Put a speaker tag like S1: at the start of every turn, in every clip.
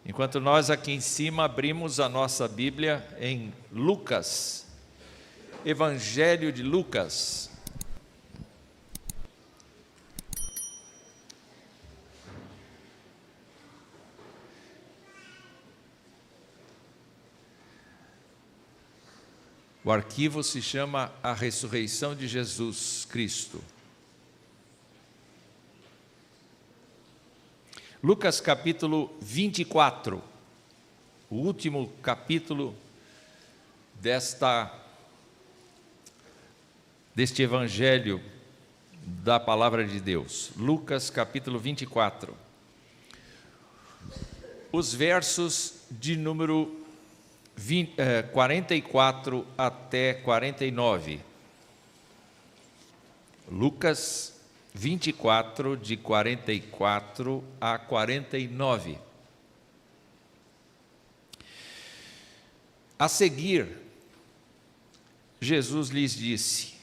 S1: Enquanto nós aqui em cima abrimos a nossa Bíblia em Lucas, Evangelho de Lucas. O arquivo se chama A Ressurreição de Jesus Cristo. Lucas capítulo 24, o último capítulo deste Evangelho da Palavra de Deus. Lucas capítulo 24. Os versos de número 44 até 49. Lucas 24, de 44 a 49. A seguir, Jesus lhes disse: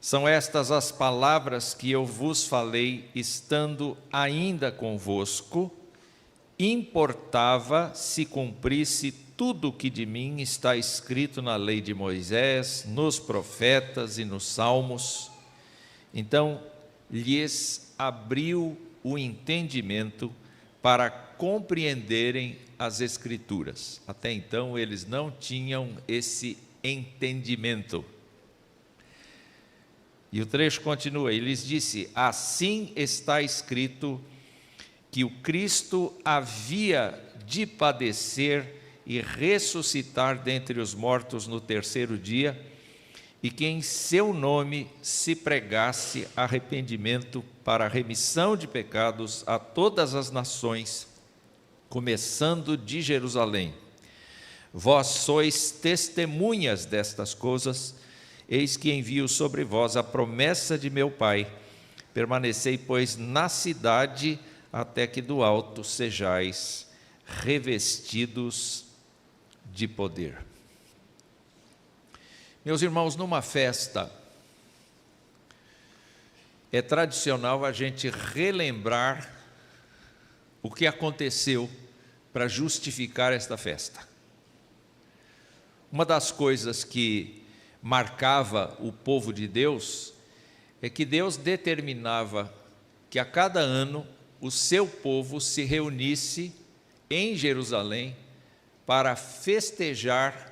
S1: são estas as palavras que eu vos falei, estando ainda convosco, importava se cumprisse tudo o que de mim está escrito na lei de Moisés, nos profetas e nos salmos. Então, lhes abriu o entendimento para compreenderem as Escrituras. Até então, eles não tinham esse entendimento. E o trecho continua, ele lhes disse: assim está escrito que o Cristo havia de padecer e ressuscitar dentre os mortos no terceiro dia, e que em seu nome se pregasse arrependimento para a remissão de pecados a todas as nações, começando de Jerusalém. Vós sois testemunhas destas coisas, eis que envio sobre vós a promessa de meu Pai. Permanecei, pois, na cidade, até que do alto sejais revestidos de poder. Meus irmãos, numa festa, é tradicional a gente relembrar o que aconteceu para justificar esta festa. Uma das coisas que marcava o povo de Deus é que Deus determinava que a cada ano o seu povo se reunisse em Jerusalém para festejar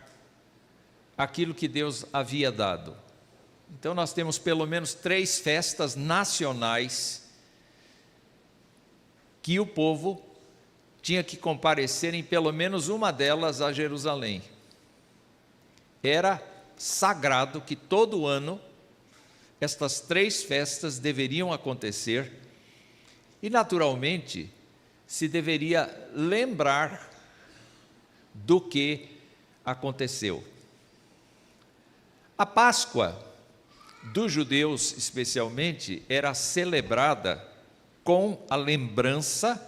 S1: aquilo que Deus havia dado. Então nós temos pelo menos 3 festas nacionais que o povo tinha que comparecer em pelo menos uma delas a Jerusalém. Era sagrado que todo ano estas 3 festas deveriam acontecer e naturalmente se deveria lembrar do que aconteceu. A Páscoa dos judeus, especialmente, era celebrada com a lembrança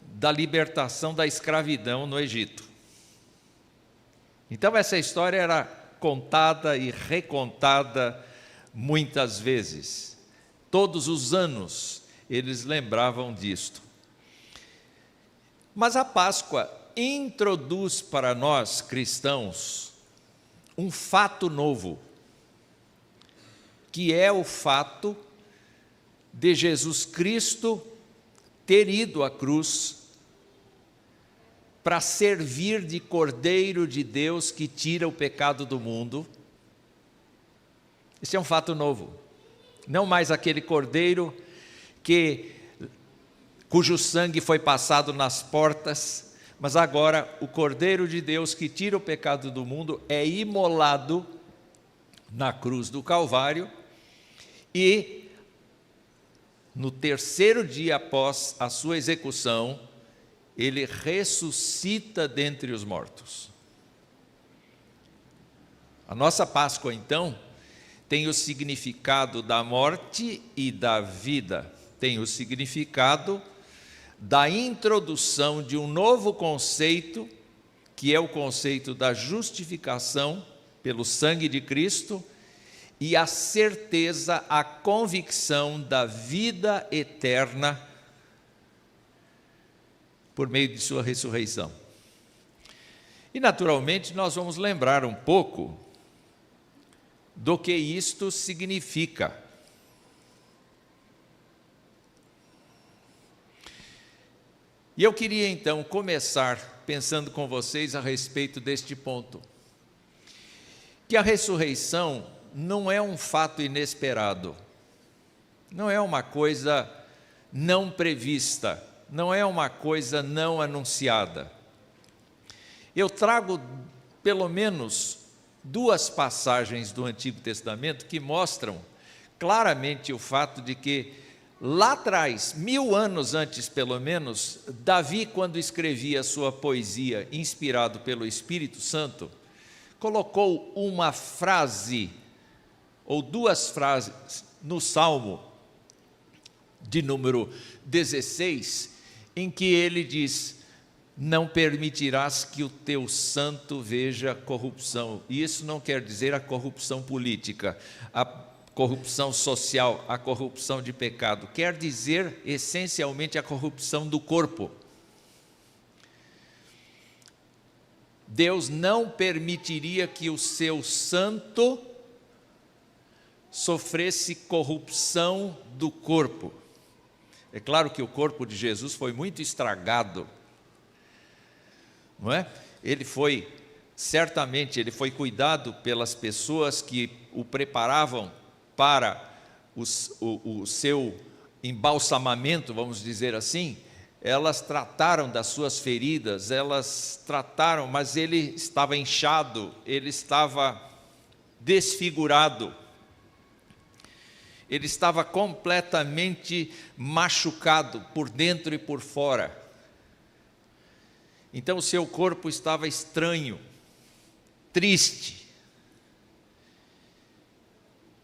S1: da libertação da escravidão no Egito. Então essa história era contada e recontada muitas vezes. Todos os anos eles lembravam disto. Mas a Páscoa introduz para nós cristãos um fato novo, que é o fato de Jesus Cristo ter ido à cruz para servir de Cordeiro de Deus que tira o pecado do mundo. Esse é um fato novo. Não mais aquele Cordeiro cujo sangue foi passado nas portas, mas agora o Cordeiro de Deus que tira o pecado do mundo é imolado na cruz do Calvário e no terceiro dia após a sua execução, ele ressuscita dentre os mortos. A nossa Páscoa, então, tem o significado da morte e da vida, tem o significado da introdução de um novo conceito, que é o conceito da justificação pelo sangue de Cristo, e a certeza, a convicção da vida eterna por meio de sua ressurreição. E naturalmente nós vamos lembrar um pouco do que isto significa. E eu queria então começar pensando com vocês a respeito deste ponto. Que a ressurreição não é um fato inesperado, não é uma coisa não prevista, não é uma coisa não anunciada. Eu trago pelo menos duas passagens do Antigo Testamento que mostram claramente o fato de que lá atrás, 1000 anos antes pelo menos, Davi, quando escrevia a sua poesia inspirado pelo Espírito Santo, colocou uma frase ou duas frases no Salmo de número 16, em que ele diz: não permitirás que o teu santo veja corrupção. E isso não quer dizer a corrupção política, a corrupção social, a corrupção de pecado. Quer dizer, essencialmente, a corrupção do corpo. Deus não permitiria que o seu santo sofresse corrupção do corpo. É claro que o corpo de Jesus foi muito estragado, não é? Certamente ele foi cuidado pelas pessoas que o preparavam para o seu embalsamamento, vamos dizer assim. Elas trataram das suas feridas, mas ele estava inchado, ele estava desfigurado, ele estava completamente machucado por dentro e por fora. Então o seu corpo estava estranho, triste.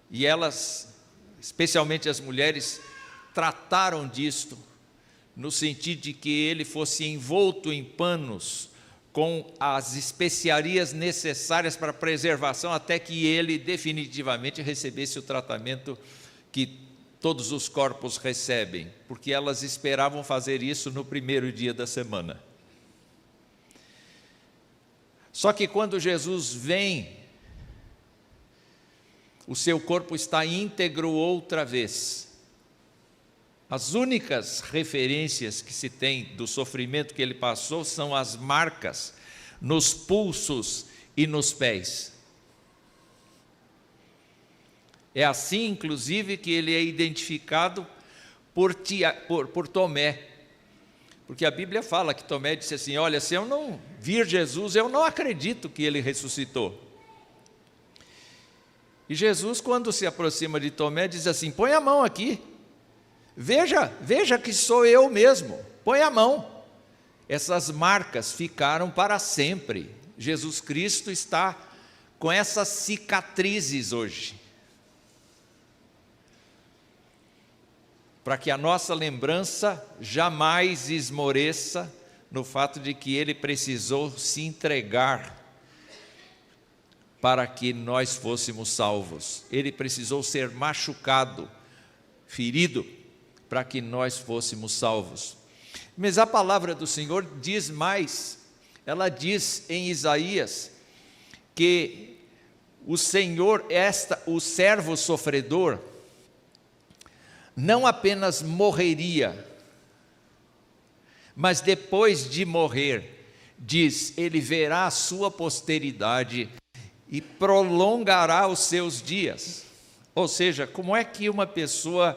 S1: E elas, especialmente as mulheres, trataram disto no sentido de que ele fosse envolto em panos com as especiarias necessárias para a preservação, até que ele definitivamente recebesse o tratamento que todos os corpos recebem, porque elas esperavam fazer isso no primeiro dia da semana. Só que quando Jesus vem, o seu corpo está íntegro outra vez. As únicas referências que se tem do sofrimento que ele passou são as marcas nos pulsos e nos pés. É assim, inclusive, que ele é identificado por Tomé. Porque a Bíblia fala que Tomé disse assim: olha, se eu não vir Jesus, eu não acredito que ele ressuscitou. E Jesus, quando se aproxima de Tomé, diz assim: põe a mão aqui, veja que sou eu mesmo, põe a mão. Essas marcas ficaram para sempre. Jesus Cristo está com essas cicatrizes hoje, para que a nossa lembrança jamais esmoreça no fato de que ele precisou se entregar para que nós fôssemos salvos. Ele precisou ser machucado, ferido, para que nós fôssemos salvos. Mas a palavra do Senhor diz mais. Ela diz em Isaías que o Senhor, o servo sofredor, não apenas morreria, mas depois de morrer, diz, ele verá a sua posteridade e prolongará os seus dias. Ou seja, como é que uma pessoa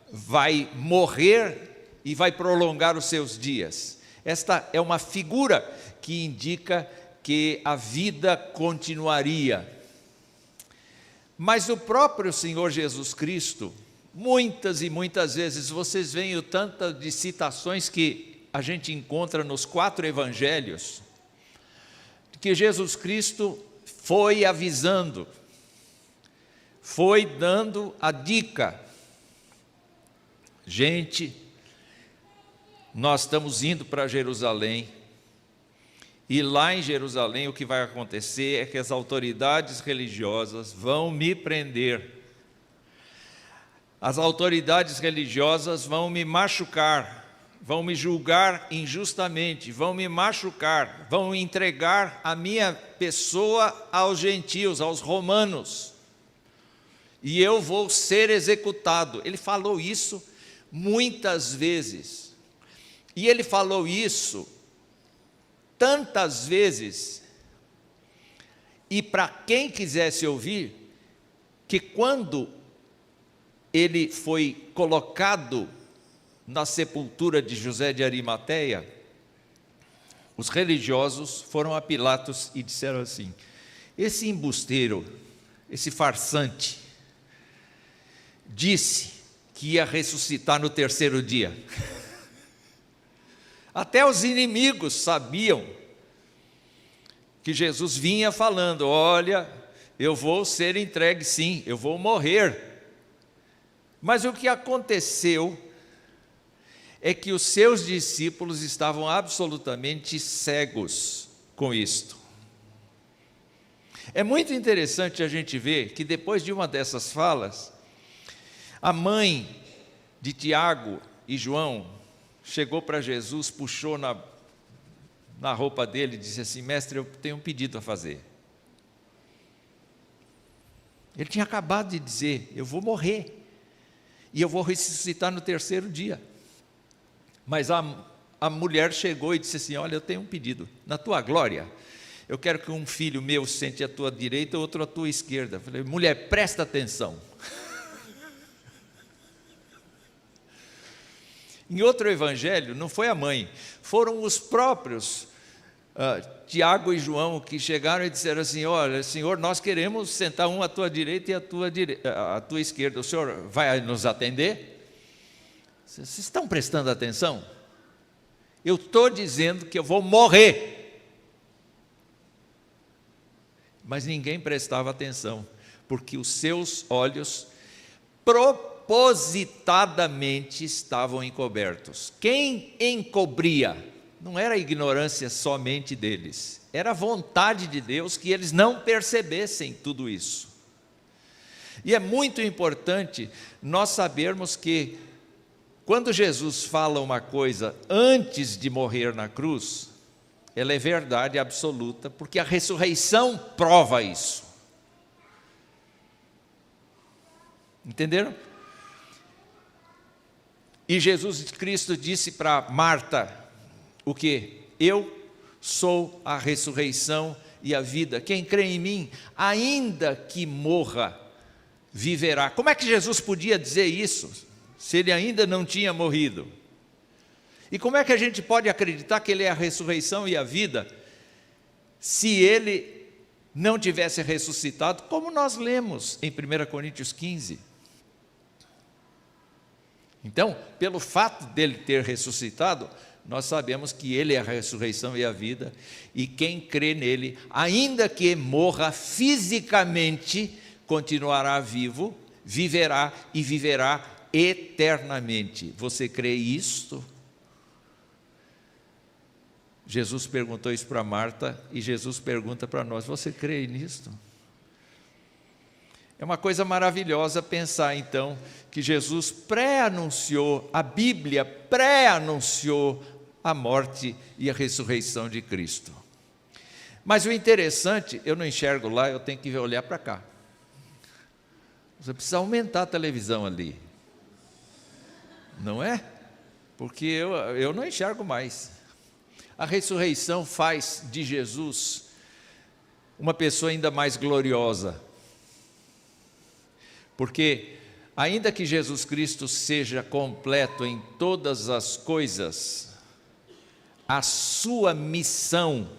S1: vai morrer e vai prolongar os seus dias? Esta é uma figura que indica que a vida continuaria. Mas o próprio Senhor Jesus Cristo, muitas e muitas vezes, vocês veem o tanto de citações que a gente encontra nos 4 evangelhos, que Jesus Cristo foi avisando, foi dando a dica: gente, nós estamos indo para Jerusalém, e lá em Jerusalém o que vai acontecer é que as autoridades religiosas vão me prender, as autoridades religiosas vão me machucar, vão me julgar injustamente, vão me machucar, vão entregar a minha pessoa aos gentios, aos romanos, e eu vou ser executado. Ele falou isso muitas vezes, e ele falou isso tantas vezes, e para quem quisesse ouvir, que quando ele foi colocado na sepultura de José de Arimateia, os religiosos foram a Pilatos e disseram assim: esse embusteiro, esse farsante, disse que ia ressuscitar no terceiro dia. Até os inimigos sabiam que Jesus vinha falando: olha, eu vou ser entregue sim, eu vou morrer. Mas o que aconteceu é que os seus discípulos estavam absolutamente cegos com isto. É muito interessante a gente ver que depois de uma dessas falas, a mãe de Tiago e João chegou para Jesus, puxou na roupa dele e disse assim: mestre, eu tenho um pedido a fazer. Ele tinha acabado de dizer: eu vou morrer e eu vou ressuscitar no terceiro dia. Mas a mulher chegou e disse assim: olha, eu tenho um pedido, na tua glória, eu quero que um filho meu sente à tua direita, outro à tua esquerda. Eu falei: mulher, presta atenção. Em outro evangelho, não foi a mãe, foram os próprios Tiago e João que chegaram e disseram assim: olha, Senhor, nós queremos sentar um à tua direita e à tua esquerda, o Senhor vai nos atender? Vocês estão prestando atenção? Eu estou dizendo que eu vou morrer. Mas ninguém prestava atenção, porque os seus olhos propositadamente estavam encobertos. Quem encobria? Não era a ignorância somente deles, era a vontade de Deus que eles não percebessem tudo isso. E é muito importante nós sabermos que quando Jesus fala uma coisa antes de morrer na cruz, ela é verdade absoluta, porque a ressurreição prova isso. Entenderam? E Jesus Cristo disse para Marta o quê? Eu sou a ressurreição e a vida. Quem crê em mim, ainda que morra, viverá. Como é que Jesus podia dizer isso, se ele ainda não tinha morrido? E como é que a gente pode acreditar que ele é a ressurreição e a vida, se ele não tivesse ressuscitado, como nós lemos em 1 Coríntios 15? Então, pelo fato dele ter ressuscitado, nós sabemos que ele é a ressurreição e a vida, e quem crê nele, ainda que morra fisicamente, continuará vivo, viverá e viverá eternamente. Você crê isto? Jesus perguntou isso para Marta, e Jesus pergunta para nós: você crê nisto? É uma coisa maravilhosa pensar então que Jesus pré-anunciou, a Bíblia pré-anunciou a morte e a ressurreição de Cristo. Mas o interessante, eu não enxergo lá, eu tenho que olhar para cá. Você precisa aumentar a televisão ali, não é? Porque eu não enxergo mais. A ressurreição faz de Jesus uma pessoa ainda mais gloriosa, porque ainda que Jesus Cristo seja completo em todas as coisas, a sua missão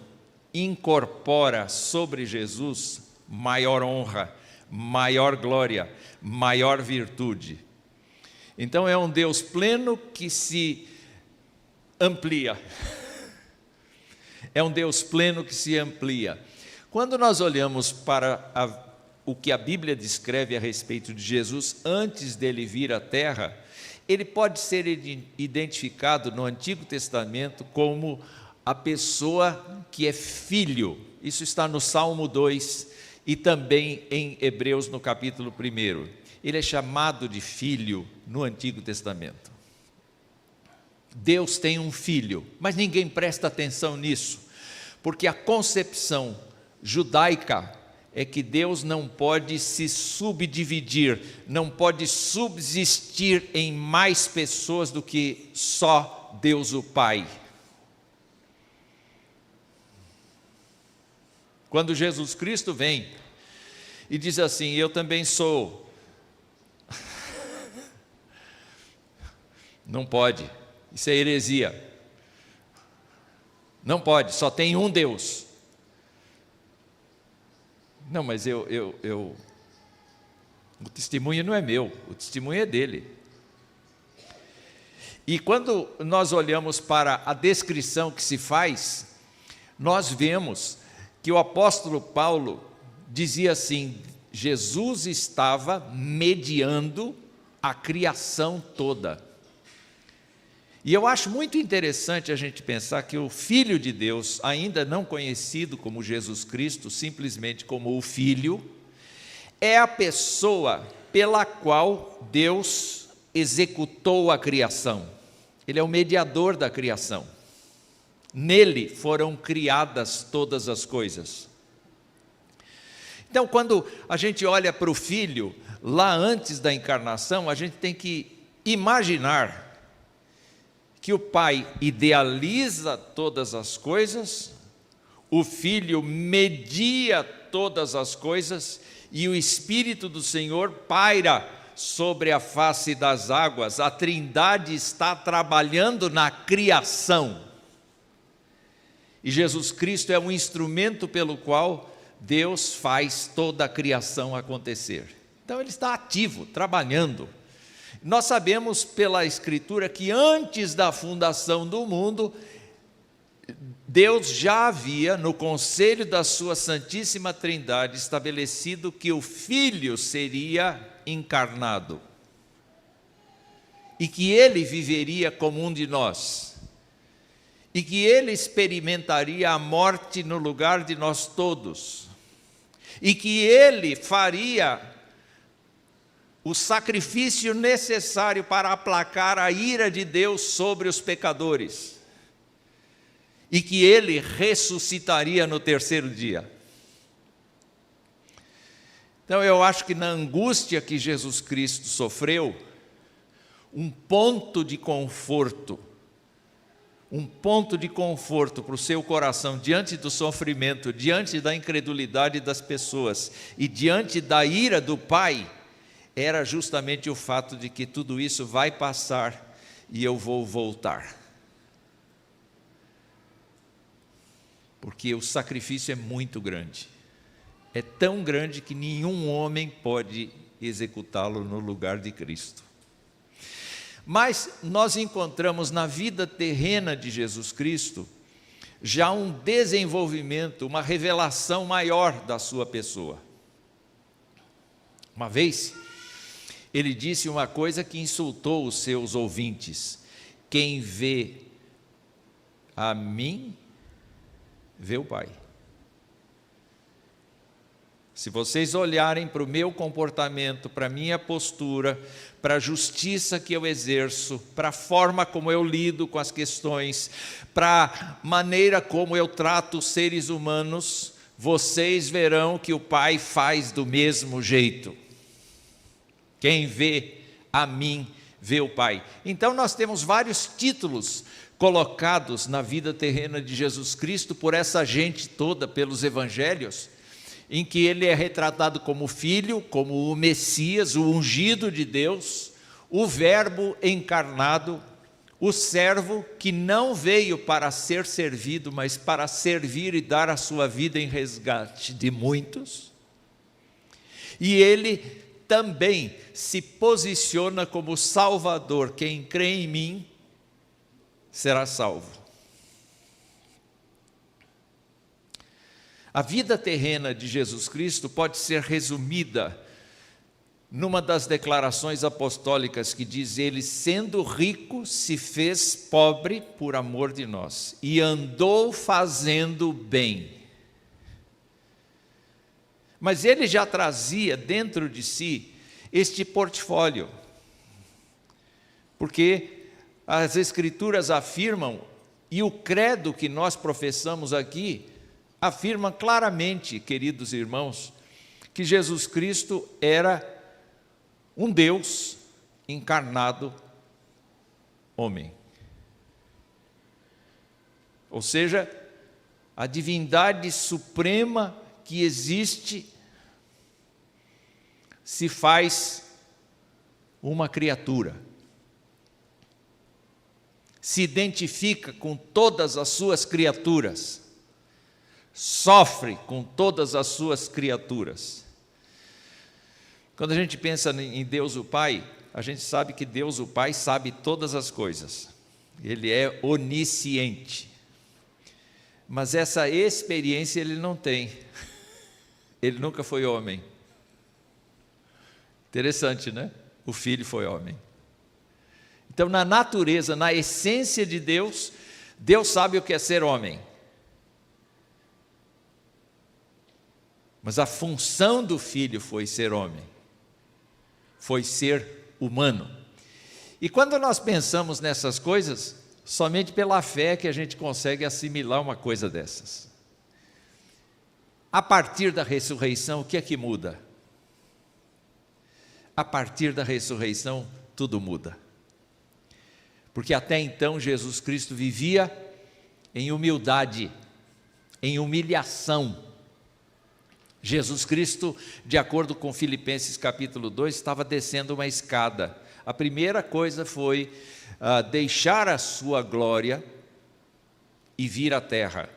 S1: incorpora sobre Jesus maior honra, maior glória, maior virtude. Então é um Deus pleno que se amplia. É um Deus pleno que se amplia. Quando nós olhamos para o que a Bíblia descreve a respeito de Jesus antes dele vir à terra, ele pode ser identificado no Antigo Testamento como a pessoa que é filho. Isso está no Salmo 2 e também em Hebreus no capítulo 1. Ele é chamado de filho no Antigo Testamento. Deus tem um filho, mas ninguém presta atenção nisso, porque a concepção judaica é que Deus não pode se subdividir, não pode subsistir em mais pessoas do que só Deus o Pai. Quando Jesus Cristo vem e diz assim: eu também sou, não pode, isso é heresia. Não pode, só tem um Deus. Não, mas o testemunho não é meu, o testemunho é dele. E quando nós olhamos para a descrição que se faz, nós vemos que o apóstolo Paulo dizia assim: Jesus estava mediando a criação toda. E eu acho muito interessante a gente pensar que o Filho de Deus, ainda não conhecido como Jesus Cristo, simplesmente como o Filho, é a pessoa pela qual Deus executou a criação. Ele é o mediador da criação. Nele foram criadas todas as coisas. Então, quando a gente olha para o Filho, lá antes da encarnação, a gente tem que imaginar que o Pai idealiza todas as coisas, o Filho media todas as coisas e o Espírito do Senhor paira sobre a face das águas. A Trindade está trabalhando na criação. E Jesus Cristo é um instrumento pelo qual Deus faz toda a criação acontecer. Então ele está ativo, trabalhando. Nós sabemos pela Escritura que antes da fundação do mundo, Deus já havia, no conselho da sua Santíssima Trindade, estabelecido que o Filho seria encarnado e que ele viveria como um de nós e que ele experimentaria a morte no lugar de nós todos e que ele faria o sacrifício necessário para aplacar a ira de Deus sobre os pecadores, e que ele ressuscitaria no terceiro dia. Então eu acho que na angústia que Jesus Cristo sofreu, um ponto de conforto para o seu coração diante do sofrimento, diante da incredulidade das pessoas e diante da ira do Pai, era justamente o fato de que tudo isso vai passar e eu vou voltar. Porque o sacrifício é muito grande. É tão grande que nenhum homem pode executá-lo no lugar de Cristo. Mas nós encontramos na vida terrena de Jesus Cristo já um desenvolvimento, uma revelação maior da sua pessoa. Uma vez, ele disse uma coisa que insultou os seus ouvintes: quem vê a mim, vê o Pai. Se vocês olharem para o meu comportamento, para a minha postura, para a justiça que eu exerço, para a forma como eu lido com as questões, para a maneira como eu trato os seres humanos, vocês verão que o Pai faz do mesmo jeito. Quem vê a mim, vê o Pai. Então nós temos vários títulos colocados na vida terrena de Jesus Cristo por essa gente toda, pelos evangelhos, em que ele é retratado como Filho, como o Messias, o ungido de Deus, o Verbo encarnado, o servo que não veio para ser servido, mas para servir e dar a sua vida em resgate de muitos. E ele também se posiciona como Salvador. Quem crê em mim será salvo. A vida terrena de Jesus Cristo pode ser resumida numa das declarações apostólicas que diz: ele, sendo rico, se fez pobre por amor de nós e andou fazendo bem. Mas ele já trazia dentro de si este portfólio, porque as Escrituras afirmam, e o credo que nós professamos aqui, afirma claramente, queridos irmãos, que Jesus Cristo era um Deus encarnado homem. Ou seja, a divindade suprema que existe se faz uma criatura. Se identifica com todas as suas criaturas. Sofre com todas as suas criaturas. Quando a gente pensa em Deus o Pai, a gente sabe que Deus o Pai sabe todas as coisas. Ele é onisciente. Mas essa experiência ele não tem. Ele nunca foi homem. Interessante, né? O Filho foi homem. Então, na natureza, na essência de Deus, Deus sabe o que é ser homem. Mas a função do Filho foi ser homem. Foi ser humano. E quando nós pensamos nessas coisas, somente pela fé que a gente consegue assimilar uma coisa dessas. A partir da ressurreição, o que é que muda? A partir da ressurreição, tudo muda. Porque até então Jesus Cristo vivia em humildade, em humilhação. Jesus Cristo, de acordo com Filipenses capítulo 2, estava descendo uma escada. A primeira coisa foi deixar a sua glória e vir à terra.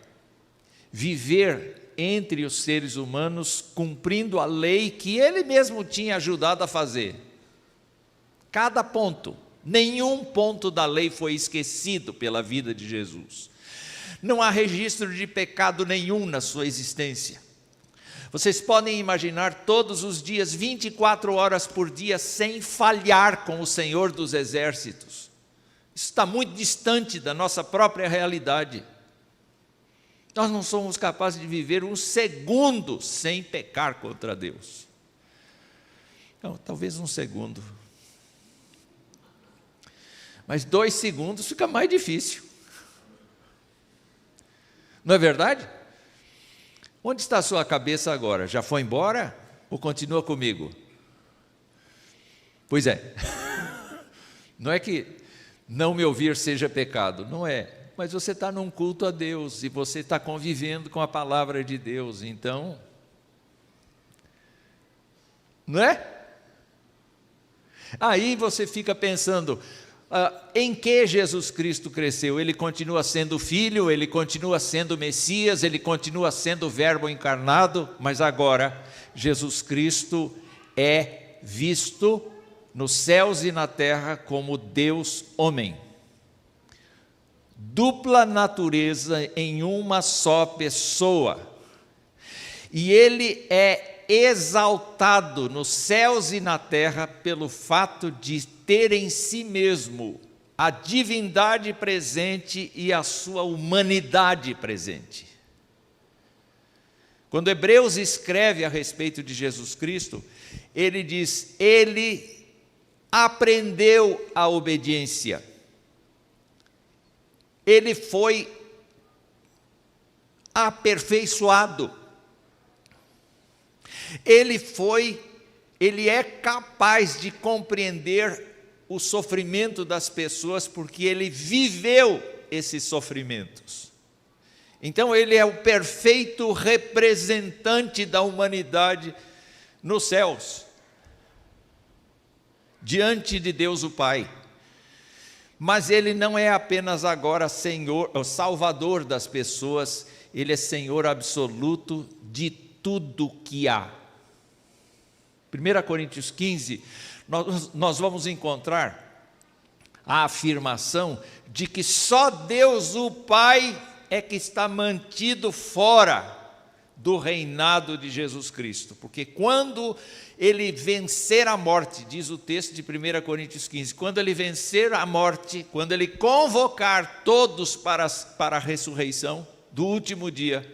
S1: Viver entre os seres humanos, cumprindo a lei que ele mesmo tinha ajudado a fazer. Cada ponto, nenhum ponto da lei foi esquecido pela vida de Jesus. Não há registro de pecado nenhum na sua existência. Vocês podem imaginar todos os dias, 24 horas por dia, sem falhar com o Senhor dos Exércitos. Isso está muito distante da nossa própria realidade. Nós não somos capazes de viver um segundo sem pecar contra Deus. Não, talvez um segundo. Mas 2 segundos fica mais difícil. Não é verdade? Onde está a sua cabeça agora? Já foi embora ou continua comigo? Pois é. Não é que não me ouvir seja pecado, não é. Mas você está num culto a Deus e você está convivendo com a palavra de Deus, então, não é? Aí você fica pensando, em que Jesus Cristo cresceu? Ele continua sendo Filho, ele continua sendo Messias, ele continua sendo o Verbo encarnado, mas agora Jesus Cristo é visto nos céus e na terra como Deus homem. Dupla natureza em uma só pessoa. E ele é exaltado nos céus e na terra pelo fato de ter em si mesmo a divindade presente e a sua humanidade presente. Quando Hebreus escreve a respeito de Jesus Cristo, ele diz, ele aprendeu a obediência. Ele foi aperfeiçoado. Ele é capaz de compreender o sofrimento das pessoas, porque ele viveu esses sofrimentos. Então ele é o perfeito representante da humanidade nos céus, diante de Deus o Pai. Mas ele não é apenas agora Senhor, o Salvador das pessoas, ele é Senhor absoluto de tudo que há. 1 Coríntios 15, nós vamos encontrar a afirmação de que só Deus o Pai é que está mantido fora do reinado de Jesus Cristo, porque quando ele vencer a morte, diz o texto de 1 Coríntios 15, quando ele vencer a morte, quando ele convocar todos para a ressurreição do último dia,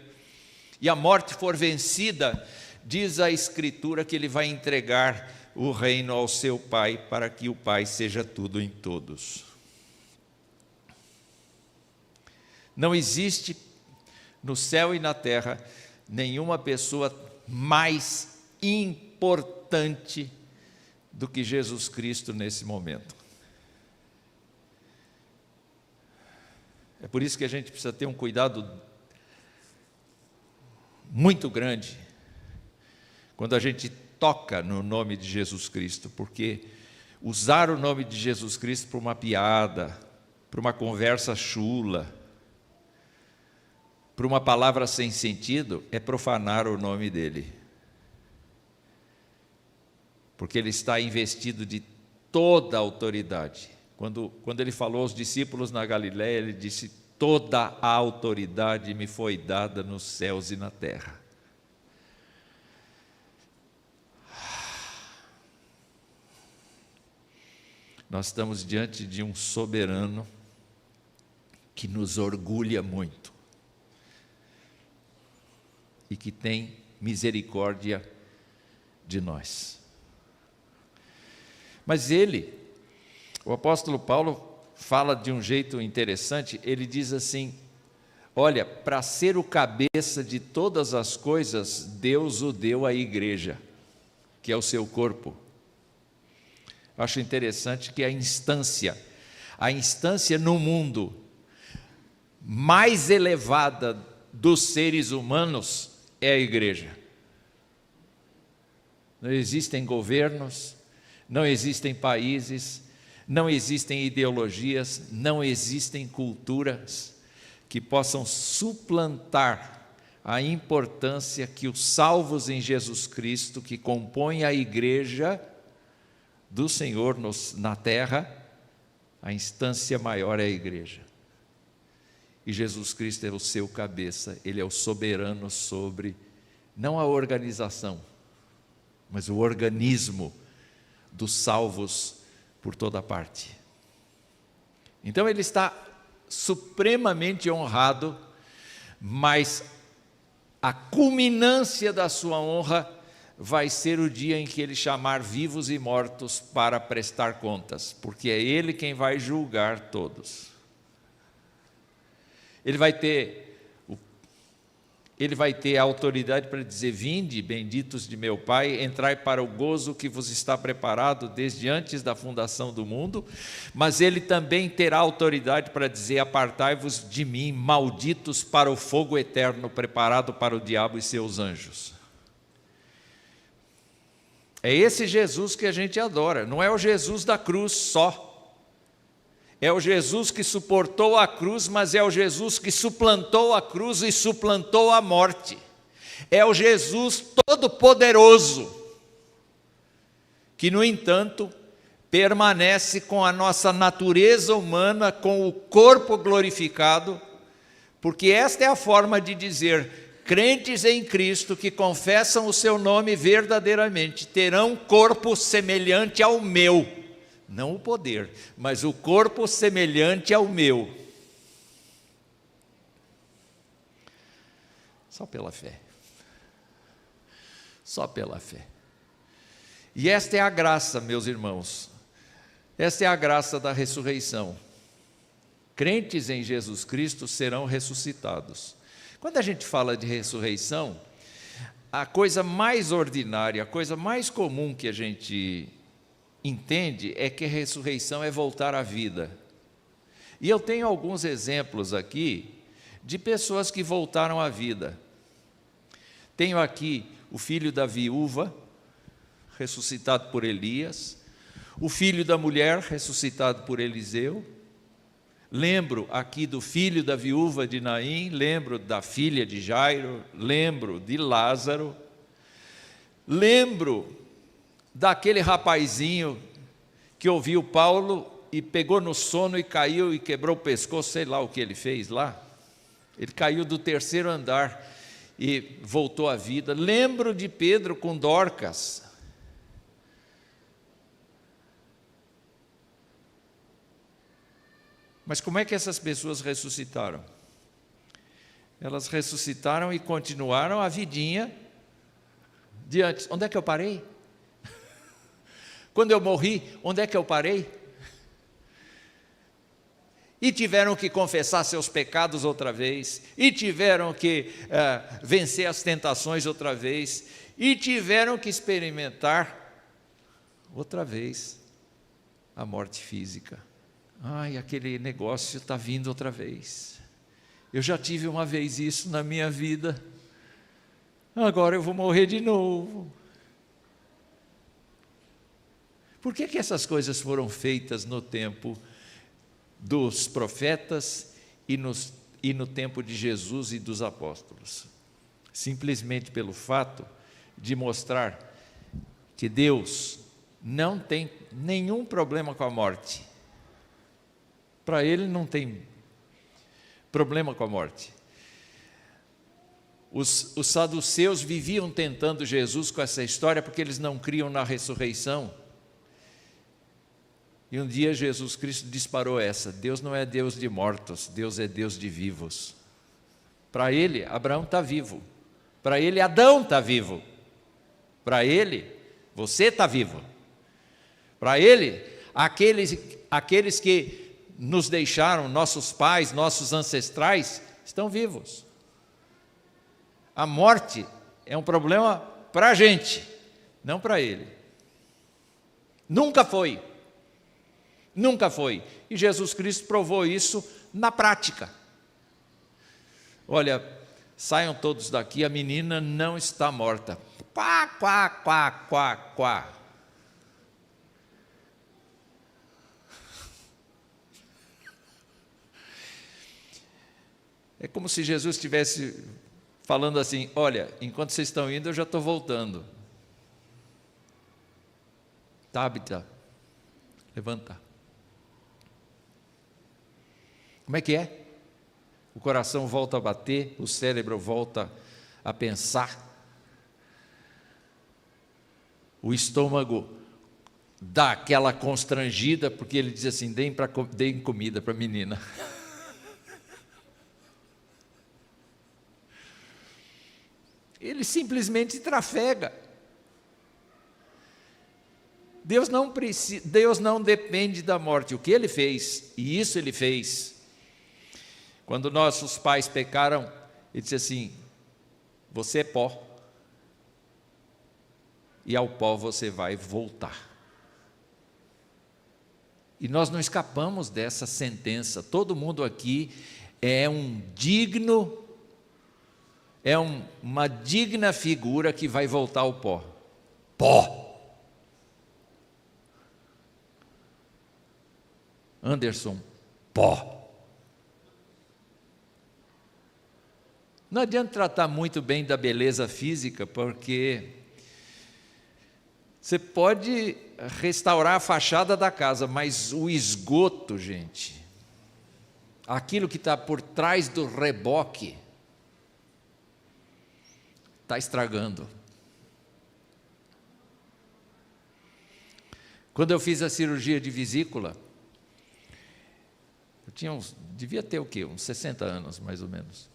S1: e a morte for vencida, diz a Escritura que ele vai entregar o reino ao seu Pai, para que o Pai seja tudo em todos. Não existe no céu e na terra nenhuma pessoa mais importante do que Jesus Cristo nesse momento. É por isso que a gente precisa ter um cuidado muito grande quando a gente toca no nome de Jesus Cristo, porque usar o nome de Jesus Cristo para uma piada, para uma conversa chula, para uma palavra sem sentido, é profanar o nome dele. Porque ele está investido de toda a autoridade. Quando ele falou aos discípulos na Galiléia, ele disse: toda a autoridade me foi dada nos céus e na terra. Nós estamos diante de um soberano que nos orgulha muito e que tem misericórdia de nós. Mas o apóstolo Paulo fala de um jeito interessante. Ele diz assim: olha, para ser o cabeça de todas as coisas, Deus o deu à igreja, que é o seu corpo. Eu acho interessante que a instância no mundo mais elevada dos seres humanos é a igreja. Não existem governos, não existem países, não existem ideologias, não existem culturas que possam suplantar a importância que os salvos em Jesus Cristo, que compõem a igreja do Senhor na terra, a instância maior é a igreja. E Jesus Cristo é o seu cabeça, Ele é o soberano sobre, não a organização, mas o organismo dos salvos por toda parte. Então Ele está supremamente honrado, mas a culminância da sua honra vai ser o dia em que Ele chamar vivos e mortos para prestar contas, porque é Ele quem vai julgar todos. Ele vai ter a autoridade para dizer: vinde, benditos de meu Pai, entrai para o gozo que vos está preparado desde antes da fundação do mundo. Mas Ele também terá autoridade para dizer: apartai-vos de mim, malditos, para o fogo eterno preparado para o diabo e seus anjos. É esse Jesus que a gente adora, não é o Jesus da cruz só. É o Jesus que suportou a cruz, mas é o Jesus que suplantou a cruz e suplantou a morte. É o Jesus todo-poderoso, que, no entanto, permanece com a nossa natureza humana, com o corpo glorificado, porque esta é a forma de dizer: crentes em Cristo que confessam o seu nome verdadeiramente terão corpo semelhante ao meu. Não o poder, mas o corpo semelhante ao meu. Só pela fé. Só pela fé. E esta é a graça, meus irmãos. Esta é a graça da ressurreição. Crentes em Jesus Cristo serão ressuscitados. Quando a gente fala de ressurreição, a coisa mais ordinária, a coisa mais comum que a gente entende é que a ressurreição é voltar à vida. E eu tenho alguns exemplos aqui de pessoas que voltaram à vida. Tenho aqui o filho da viúva, ressuscitado por Elias, o filho da mulher, ressuscitado por Eliseu. Lembro aqui do filho da viúva de Naim, lembro da filha de Jairo, lembro de Lázaro, lembro daquele rapazinho que ouviu Paulo e pegou no sono e caiu e quebrou o pescoço, sei lá o que ele fez lá. Ele caiu do 3º andar e voltou à vida. Lembro de Pedro com Dorcas. Mas como é que essas pessoas ressuscitaram? Elas ressuscitaram e continuaram a vidinha de antes. Onde é que eu parei? Quando eu morri, onde é que eu parei? e tiveram que confessar seus pecados outra vez, e tiveram que vencer as tentações outra vez, e tiveram que experimentar outra vez a morte física. Ai, aquele negócio está vindo outra vez. Eu já tive uma vez isso na minha vida, agora eu vou morrer de novo. Por que essas coisas foram feitas no tempo dos profetas e no tempo de Jesus e dos apóstolos? Simplesmente pelo fato de mostrar que Deus não tem nenhum problema com a morte. Para Ele não tem problema com a morte. Os saduceus viviam tentando Jesus com essa história porque eles não criam na ressurreição. E um dia Jesus Cristo disparou essa: Deus não é Deus de mortos, Deus é Deus de vivos. Para ele, Abraão está vivo. Para ele, Adão está vivo. Para ele, você está vivo. Para ele, aqueles que nos deixaram, nossos pais, nossos ancestrais, estão vivos. A morte é um problema para a gente, não para ele. Nunca foi. Nunca foi. E Jesus Cristo provou isso na prática. Olha, saiam todos daqui, a menina não está morta. Quá, quá, quá, quá, quá. É como se Jesus estivesse falando assim: olha, enquanto vocês estão indo, eu já estou voltando. Tábita, levanta. Como é que é? O coração volta a bater, o cérebro volta a pensar, o estômago dá aquela constrangida, porque ele diz assim: deem comida para a menina. Ele simplesmente trafega. Deus não depende da morte. O que Ele fez, e isso Ele fez. Quando nossos pais pecaram, Ele disse assim: você é pó, e ao pó você vai voltar. E nós não escapamos dessa sentença. Todo mundo aqui é uma digna figura que vai voltar ao pó. Pó. Anderson, pó. Não adianta tratar muito bem da beleza física, porque você pode restaurar a fachada da casa, mas o esgoto, gente, aquilo que está por trás do reboque, está estragando. Quando eu fiz a cirurgia de vesícula, eu devia ter o quê? Uns 60 anos, mais ou menos.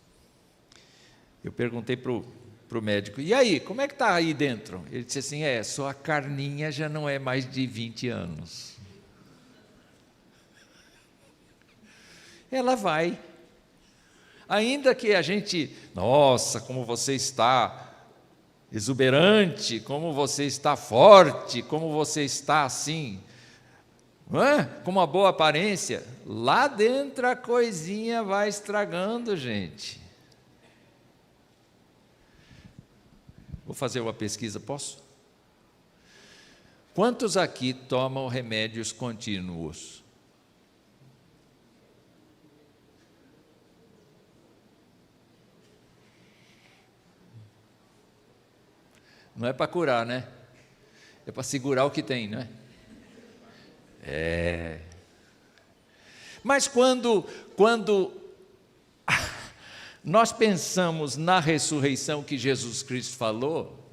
S1: Eu perguntei para o médico: e aí, como é que está aí dentro? Ele disse assim: sua carninha já não é mais de 20 anos. Ela vai. Ainda que a gente, nossa, como você está exuberante, como você está forte, como você está assim, com uma boa aparência, lá dentro a coisinha vai estragando, gente. Vou fazer uma pesquisa, posso? Quantos aqui tomam remédios contínuos? Não é para curar, né? É para segurar o que tem, não é? Mas quando nós pensamos na ressurreição que Jesus Cristo falou,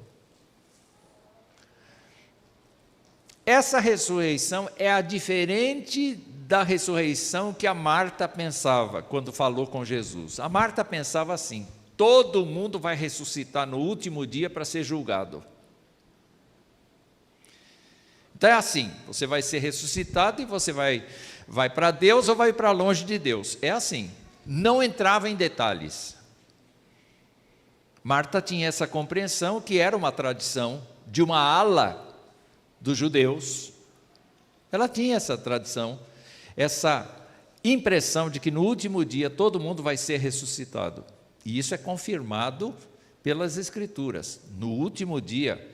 S1: essa ressurreição é a diferente da ressurreição que a Marta pensava quando falou com Jesus. A Marta pensava assim: todo mundo vai ressuscitar no último dia para ser julgado. Então é assim, você vai ser ressuscitado e você vai vai para Deus ou vai para longe de Deus. É assim, não entrava em detalhes. Marta tinha essa compreensão que era uma tradição de uma ala dos judeus. Ela tinha essa tradição, essa impressão de que no último dia todo mundo vai ser ressuscitado. E isso é confirmado pelas Escrituras. No último dia,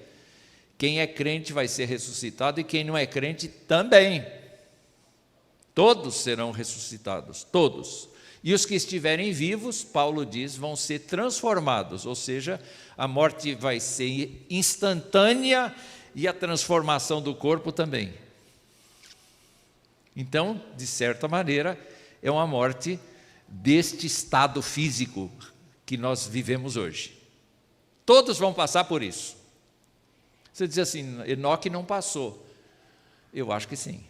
S1: quem é crente vai ser ressuscitado e quem não é crente também. Todos serão ressuscitados, todos. E os que estiverem vivos, Paulo diz, vão ser transformados, ou seja, a morte vai ser instantânea e a transformação do corpo também. Então, de certa maneira, é uma morte deste estado físico que nós vivemos hoje. Todos vão passar por isso. Você diz assim, Enoque não passou. Eu acho que sim.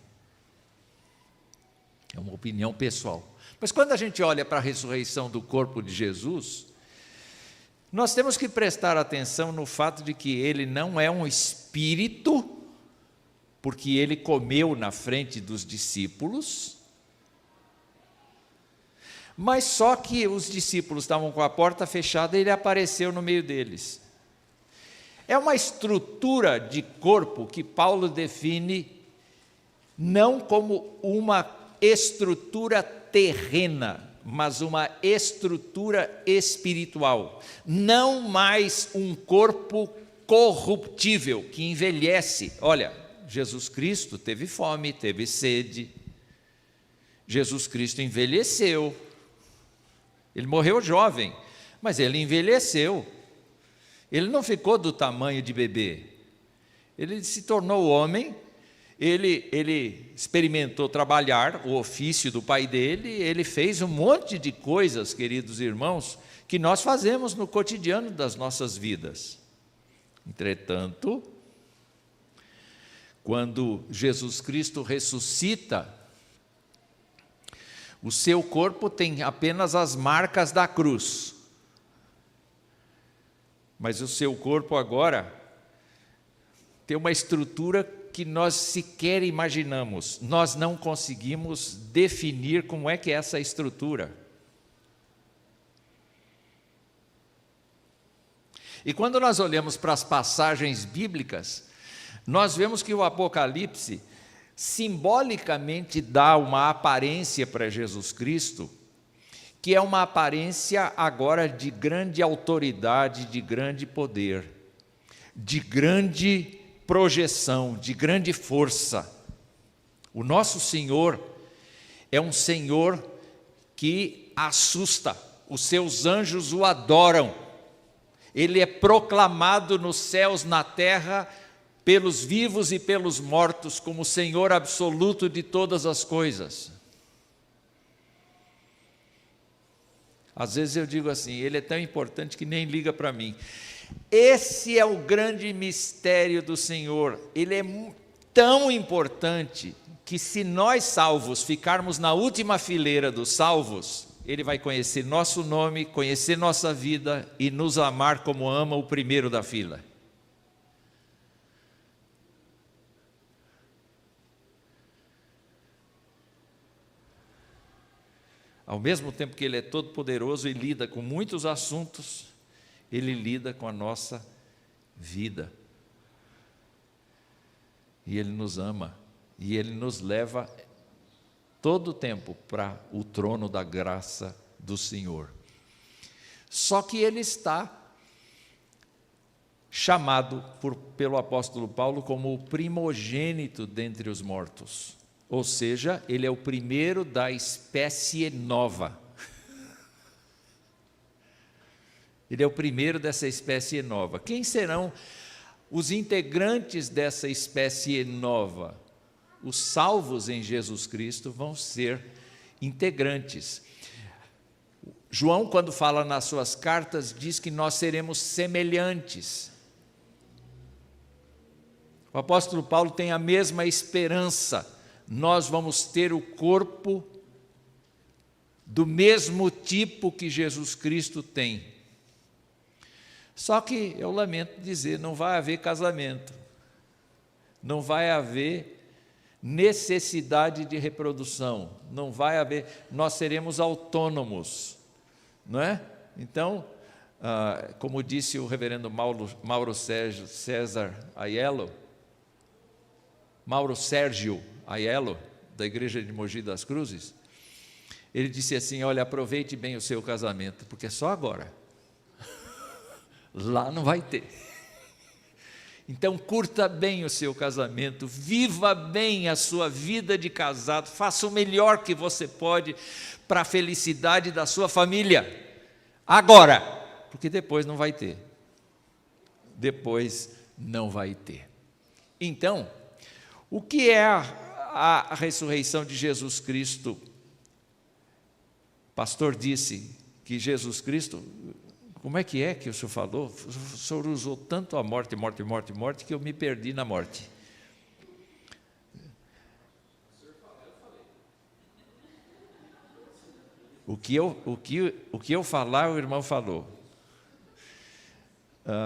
S1: É uma opinião pessoal. Mas quando a gente olha para a ressurreição do corpo de Jesus, nós temos que prestar atenção no fato de que ele não é um espírito, porque ele comeu na frente dos discípulos, mas só que os discípulos estavam com a porta fechada e ele apareceu no meio deles. É uma estrutura de corpo que Paulo define não como uma estrutura terrena, mas uma estrutura espiritual. Não mais um corpo corruptível que envelhece. Olha, Jesus Cristo teve fome, teve sede. Jesus Cristo envelheceu. Ele morreu jovem, mas ele envelheceu. Ele não ficou do tamanho de bebê. Ele se tornou homem, ele experimentou trabalhar o ofício do pai dele, ele fez um monte de coisas, queridos irmãos, que nós fazemos no cotidiano das nossas vidas. Entretanto, quando Jesus Cristo ressuscita, o seu corpo tem apenas as marcas da cruz. Mas o seu corpo agora tem uma estrutura que nós sequer imaginamos. Nós não conseguimos definir como é que é essa estrutura. E quando nós olhamos para as passagens bíblicas, nós vemos que o Apocalipse simbolicamente dá uma aparência para Jesus Cristo, que é uma aparência agora de grande autoridade, de grande poder, de grande projeção, de grande força. O nosso Senhor é um Senhor que assusta, os seus anjos o adoram. Ele é proclamado nos céus, na terra, pelos vivos e pelos mortos, como Senhor absoluto de todas as coisas. Às vezes eu digo assim, ele é tão importante que nem liga para mim. Esse é o grande mistério do Senhor. Ele é tão importante que se nós salvos ficarmos na última fileira dos salvos, Ele vai conhecer nosso nome, conhecer nossa vida e nos amar como ama o primeiro da fila. Ao mesmo tempo que Ele é todo poderoso e lida com muitos assuntos, Ele lida com a nossa vida. E Ele nos ama. E Ele nos leva todo o tempo para o trono da graça do Senhor. Só que Ele está chamado pelo apóstolo Paulo como o primogênito dentre os mortos. Ou seja, Ele é o primeiro da espécie nova. Ele é o primeiro dessa espécie nova. Quem serão os integrantes dessa espécie nova? Os salvos em Jesus Cristo vão ser integrantes. João, quando fala nas suas cartas, diz que nós seremos semelhantes. O apóstolo Paulo tem a mesma esperança. Nós vamos ter o corpo do mesmo tipo que Jesus Cristo tem. Só que, eu lamento dizer, não vai haver casamento, não vai haver necessidade de reprodução, não vai haver, nós seremos autônomos, não é? Então, como disse o reverendo Mauro Sérgio Aiello, da igreja de Mogi das Cruzes, ele disse assim: olha, aproveite bem o seu casamento, porque é só agora, lá não vai ter. Então curta bem o seu casamento, viva bem a sua vida de casado, faça o melhor que você pode para a felicidade da sua família, agora, porque depois não vai ter. Depois não vai ter. Então, o que é a ressurreição de Jesus Cristo? O pastor disse que Jesus Cristo, como é que o senhor falou? O senhor usou tanto a morte, que eu me perdi na morte. O que eu falar, o irmão falou.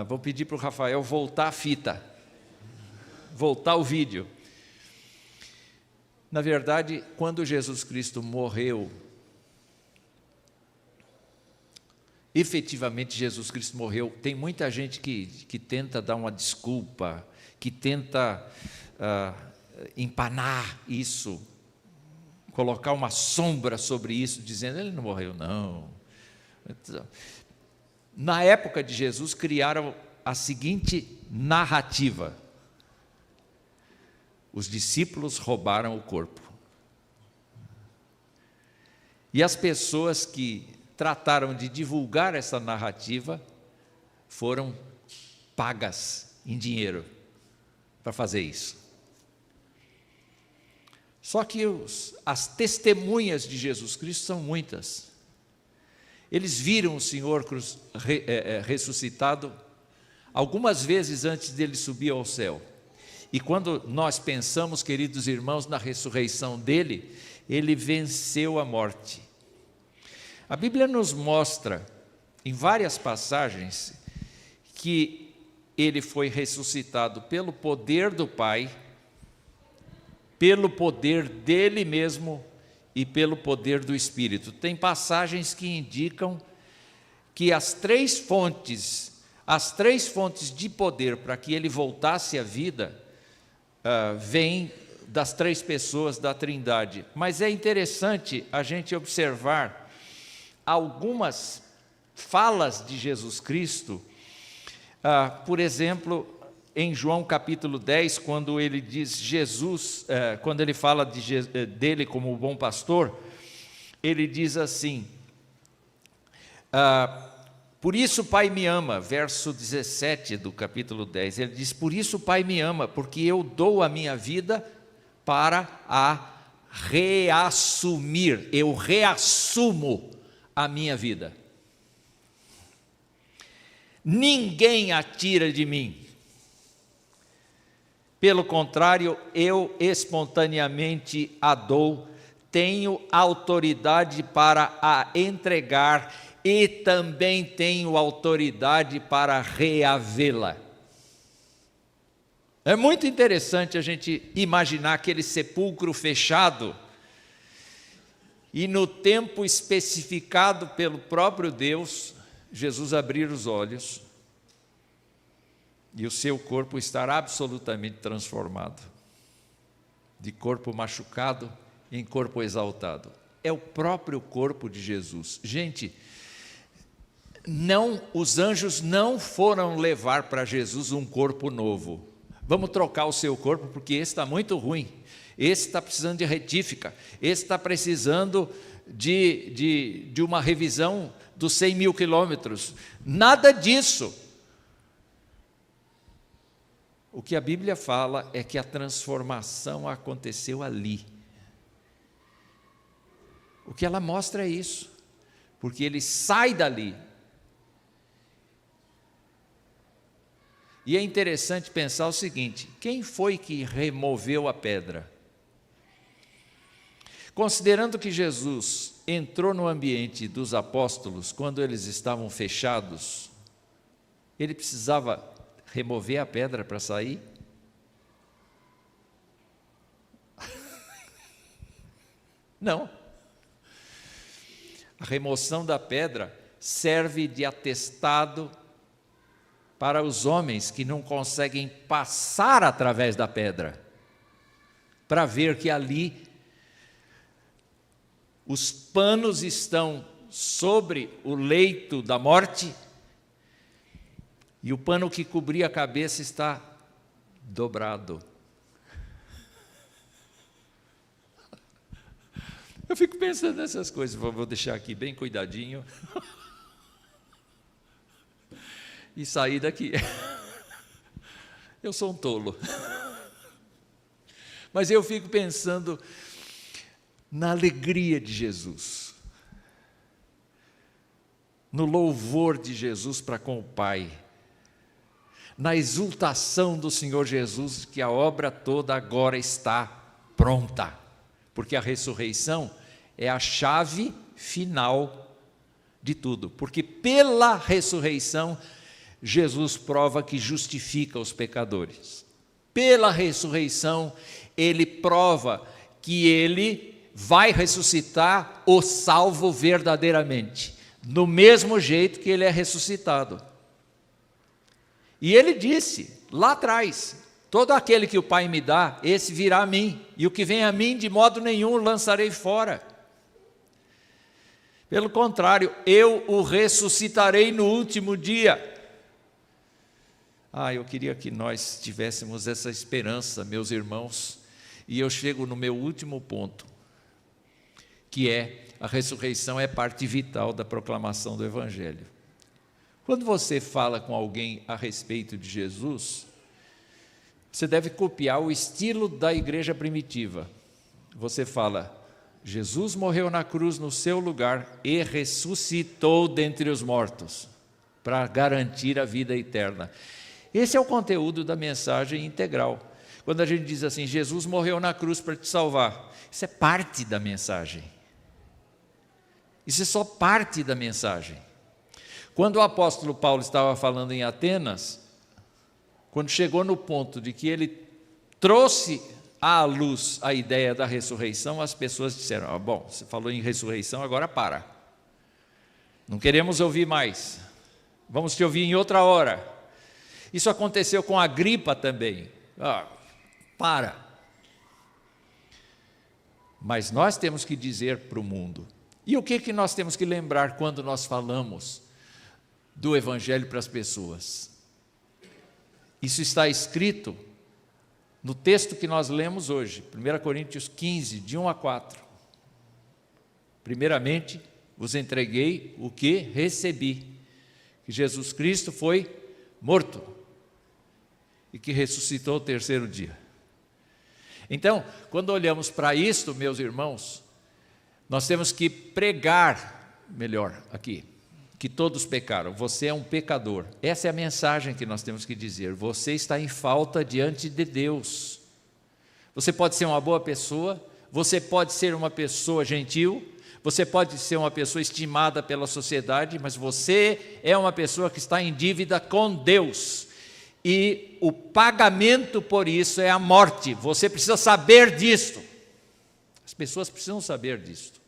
S1: Vou pedir para o Rafael voltar a fita, voltar o vídeo. Na verdade, quando Jesus Cristo morreu, efetivamente Jesus Cristo morreu. Tem muita gente que tenta dar uma desculpa, que tenta empanar isso, colocar uma sombra sobre isso, dizendo, ele não morreu não. Na época de Jesus, criaram a seguinte narrativa: os discípulos roubaram o corpo. E as pessoas que trataram de divulgar essa narrativa foram pagas em dinheiro para fazer isso. Só que as testemunhas de Jesus Cristo são muitas. Eles viram o Senhor ressuscitado algumas vezes antes dele subir ao céu. E quando nós pensamos, queridos irmãos, na ressurreição dele, ele venceu a morte. A Bíblia nos mostra, em várias passagens, que ele foi ressuscitado pelo poder do Pai, pelo poder dele mesmo e pelo poder do Espírito. Tem passagens que indicam que as três fontes de poder para que ele voltasse à vida, vêm das três pessoas da Trindade. Mas é interessante a gente observar algumas falas de Jesus Cristo, por exemplo, em João capítulo 10, quando ele diz quando ele fala dele como o bom pastor, ele diz assim, por isso o Pai me ama, verso 17 do capítulo 10, ele diz, por isso o Pai me ama, porque eu dou a minha vida para a reassumir, eu reassumo a minha vida. Ninguém a tira de mim. Pelo contrário, eu espontaneamente a dou, tenho autoridade para a entregar e também tenho autoridade para reavê-la. É muito interessante a gente imaginar aquele sepulcro fechado e no tempo especificado pelo próprio Deus, Jesus abrir os olhos e o seu corpo estar absolutamente transformado, de corpo machucado em corpo exaltado. É o próprio corpo de Jesus. Gente, os anjos não foram levar para Jesus um corpo novo. Vamos trocar o seu corpo porque esse está muito ruim, esse está precisando de retífica, esse está precisando de uma revisão dos 100 mil quilômetros. Nada disso. O que a Bíblia fala é que a transformação aconteceu ali. O que ela mostra é isso, porque ele sai dali. E é interessante pensar o seguinte: quem foi que removeu a pedra? Considerando que Jesus entrou no ambiente dos apóstolos quando eles estavam fechados, ele precisava remover a pedra para sair? Não. A remoção da pedra serve de atestado para os homens que não conseguem passar através da pedra, para ver que ali os panos estão sobre o leito da morte e o pano que cobria a cabeça está dobrado. Eu fico pensando nessas coisas, vou deixar aqui bem cuidadinho e sair daqui. Eu sou um tolo. Mas eu fico pensando na alegria de Jesus, no louvor de Jesus para com o Pai, na exultação do Senhor Jesus, que a obra toda agora está pronta, porque a ressurreição é a chave final de tudo, porque pela ressurreição Jesus prova que justifica os pecadores. Pela ressurreição ele prova que ele vai ressuscitar o salvo verdadeiramente, no mesmo jeito que ele é ressuscitado. E ele disse lá atrás: todo aquele que o Pai me dá, esse virá a mim, e o que vem a mim de modo nenhum lançarei fora. Pelo contrário, eu o ressuscitarei no último dia. Eu queria que nós tivéssemos essa esperança, meus irmãos, e eu chego no meu último ponto, que é: a ressurreição é parte vital da proclamação do Evangelho. Quando você fala com alguém a respeito de Jesus, você deve copiar o estilo da igreja primitiva. Você fala: Jesus morreu na cruz no seu lugar e ressuscitou dentre os mortos, para garantir a vida eterna. Esse é o conteúdo da mensagem integral. Quando a gente diz assim: Jesus morreu na cruz para te salvar, isso é parte da mensagem. Isso é só parte da mensagem. Quando o apóstolo Paulo estava falando em Atenas, quando chegou no ponto de que ele trouxe à luz a ideia da ressurreição, as pessoas disseram: bom, você falou em ressurreição, agora para. Não queremos ouvir mais. Vamos te ouvir em outra hora. Isso aconteceu com Agripa também. Para. Mas nós temos que dizer para o mundo. E o que nós temos que lembrar quando nós falamos do Evangelho para as pessoas? Isso está escrito no texto que nós lemos hoje, 1 Coríntios 15, de 1 a 4. Primeiramente, vos entreguei o que recebi, que Jesus Cristo foi morto e que ressuscitou ao terceiro dia. Então, quando olhamos para isto, meus irmãos, nós temos que pregar, melhor aqui, que todos pecaram. Você é um pecador. Essa é a mensagem que nós temos que dizer. Você está em falta diante de Deus. Você pode ser uma boa pessoa, você pode ser uma pessoa gentil, você pode ser uma pessoa estimada pela sociedade, mas você é uma pessoa que está em dívida com Deus. E o pagamento por isso é a morte. Você precisa saber disto. As pessoas precisam saber disto.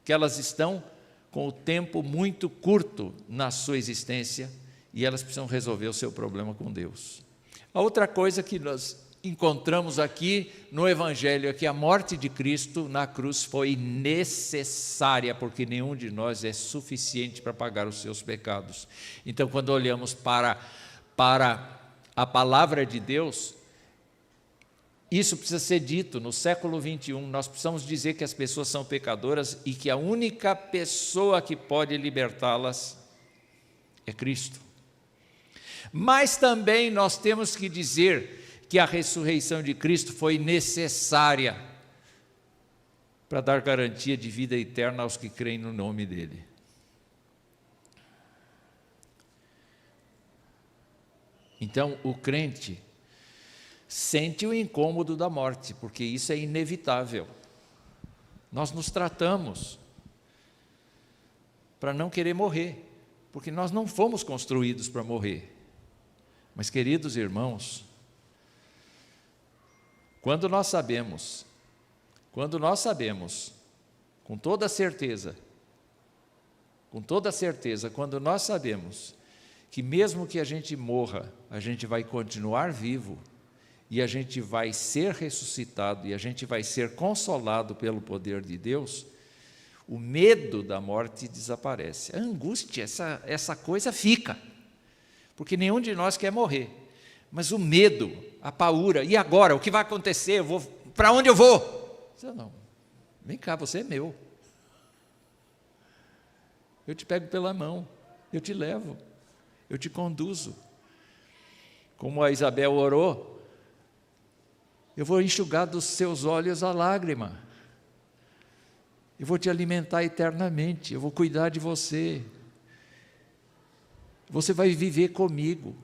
S1: Que elas estão com o tempo muito curto na sua existência e elas precisam resolver o seu problema com Deus. A outra coisa que nós encontramos aqui no Evangelho é que a morte de Cristo na cruz foi necessária, porque nenhum de nós é suficiente para pagar os seus pecados. Então, quando olhamos para a palavra de Deus, isso precisa ser dito. No século 21, nós precisamos dizer que as pessoas são pecadoras e que a única pessoa que pode libertá-las é Cristo. Mas também nós temos que dizer que a ressurreição de Cristo foi necessária para dar garantia de vida eterna aos que creem no nome dele. Então, o crente sente o incômodo da morte, porque isso é inevitável. Nós nos tratamos para não querer morrer, porque nós não fomos construídos para morrer. Mas, queridos irmãos, quando nós sabemos quando nós sabemos, com toda certeza, quando nós sabemos que mesmo que a gente morra, a gente vai continuar vivo, e a gente vai ser ressuscitado, e a gente vai ser consolado pelo poder de Deus, o medo da morte desaparece. A angústia, essa coisa fica, porque nenhum de nós quer morrer, mas o medo, a paura, e agora, o que vai acontecer? Para onde eu vou? Não, vem cá, você é meu. Eu te pego pela mão, eu te levo, eu te conduzo. Como a Isabel orou, eu vou enxugar dos seus olhos a lágrima, eu vou te alimentar eternamente, eu vou cuidar de você, você vai viver comigo.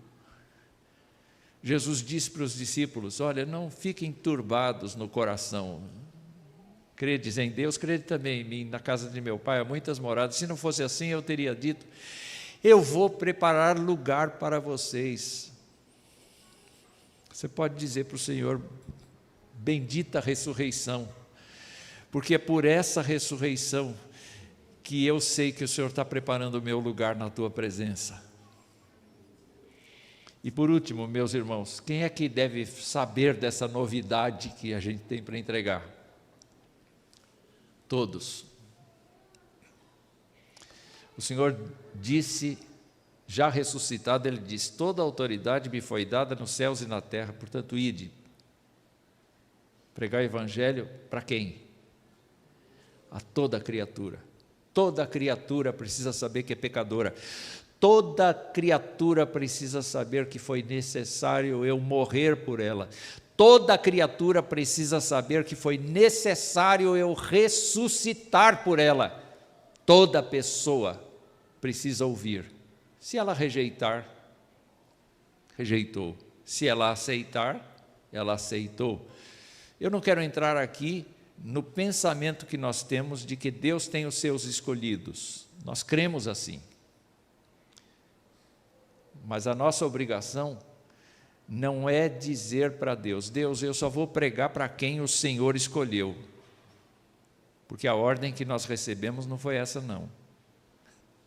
S1: Jesus disse para os discípulos: olha, não fiquem turbados no coração, credes em Deus, crede também em mim. Na casa de meu pai há muitas moradas, se não fosse assim eu teria dito, eu vou preparar lugar para vocês. Você pode dizer para o Senhor: bendita a ressurreição, porque é por essa ressurreição que eu sei que o Senhor está preparando o meu lugar na tua presença. E por último, meus irmãos, quem é que deve saber dessa novidade que a gente tem para entregar? Todos. O Senhor disse, já ressuscitado, Ele disse: toda a autoridade me foi dada nos céus e na terra, portanto, ide. Pregar o evangelho para quem? A toda criatura. Toda criatura precisa saber que é pecadora. Toda criatura precisa saber que foi necessário eu morrer por ela. Toda criatura precisa saber que foi necessário eu ressuscitar por ela. Toda pessoa precisa ouvir. Se ela rejeitar, rejeitou. Se ela aceitar, ela aceitou. Eu não quero entrar aqui no pensamento que nós temos de que Deus tem os seus escolhidos. Nós cremos assim. Mas a nossa obrigação não é dizer para Deus: Deus, eu só vou pregar para quem o Senhor escolheu. Porque a ordem que nós recebemos não foi essa, não.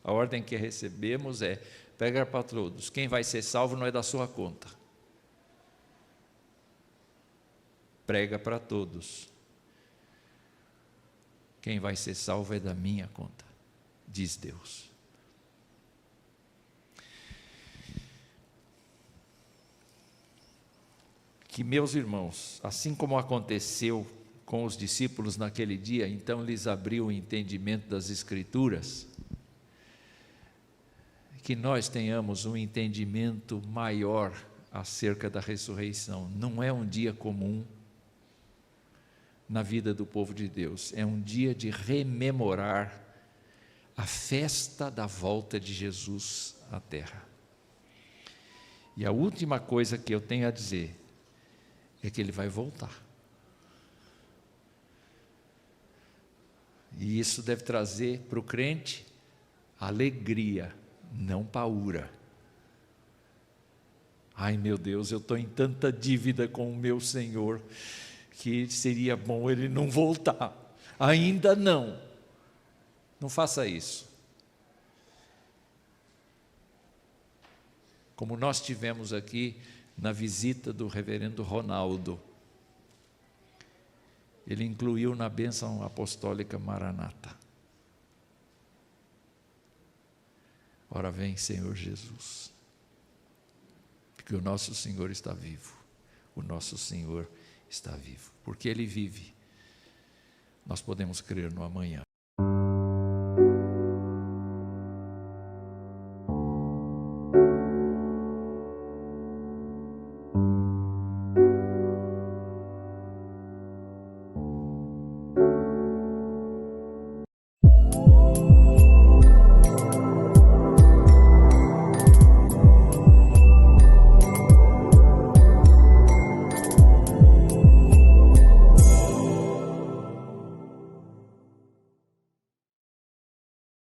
S1: A ordem que recebemos é: prega para todos. Quem vai ser salvo não é da sua conta. Prega para todos. Quem vai ser salvo é da minha conta, diz Deus. Que, meus irmãos, assim como aconteceu com os discípulos naquele dia, então lhes abriu o entendimento das Escrituras, que nós tenhamos um entendimento maior acerca da ressurreição. Não é um dia comum na vida do povo de Deus, é um dia de rememorar a festa da volta de Jesus à terra. E a última coisa que eu tenho a dizer é que Ele vai voltar. E isso deve trazer para o crente alegria, não paura. Ai, meu Deus, eu estou em tanta dívida com o meu Senhor, que seria bom Ele não voltar. Ainda não. Não faça isso. Como nós tivemos aqui na visita do reverendo Ronaldo. Ele incluiu na bênção apostólica Maranata. Ora vem, Senhor Jesus. Porque o nosso Senhor está vivo. O nosso Senhor está vivo. Porque Ele vive, nós podemos crer no amanhã.